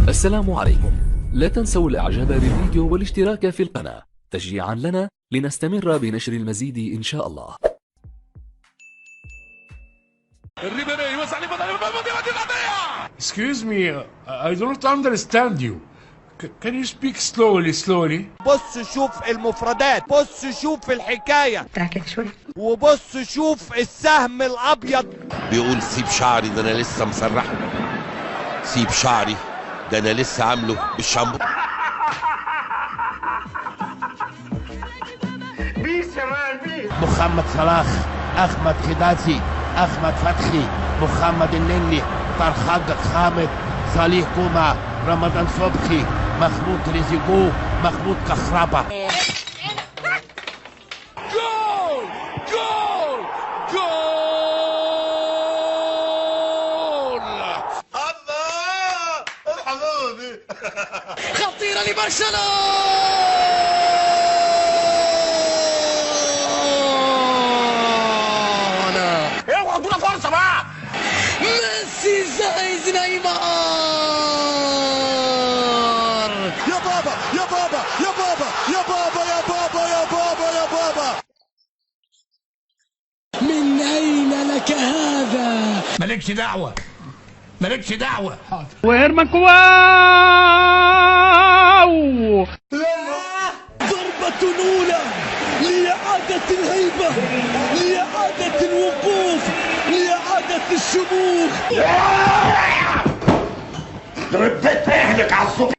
السلام عليكم. لا تنسوا الاعجاب بالفيديو والاشتراك في القناة تشجيعا لنا لنستمر بنشر المزيد ان شاء الله. Excuse me, I don't understand you. Can you speak slowly? بص شوف المفردات، بص شوف الحكاية تركز شوي وبص شوف السهم الأبيض. بيقول سيب شعري ده انا لسه مسرحه، سيب شعري ده انا لسه عامله بالشامبو. محمد صلاح، احمد حجازي، احمد فتحي، محمد النني، طلحة خامد، صالح كوما، رمضان صبحي، محمود رزقو، محمود كهربا. جول جول جول! الله الحبيبي خطيرة لبرشلونة. اوعى ادونا فرصة بقى. ميسي زايز نيمار. يا بابا يا بابا يا بابا يا بابا يا بابا يا بابا يا بابا. من أين لك هذا؟ مالكش دعوة. وهيرمان كواو ضربة أولى لإعادة الهيبة، لإعادة الوقوف، لإعادة الشموخ.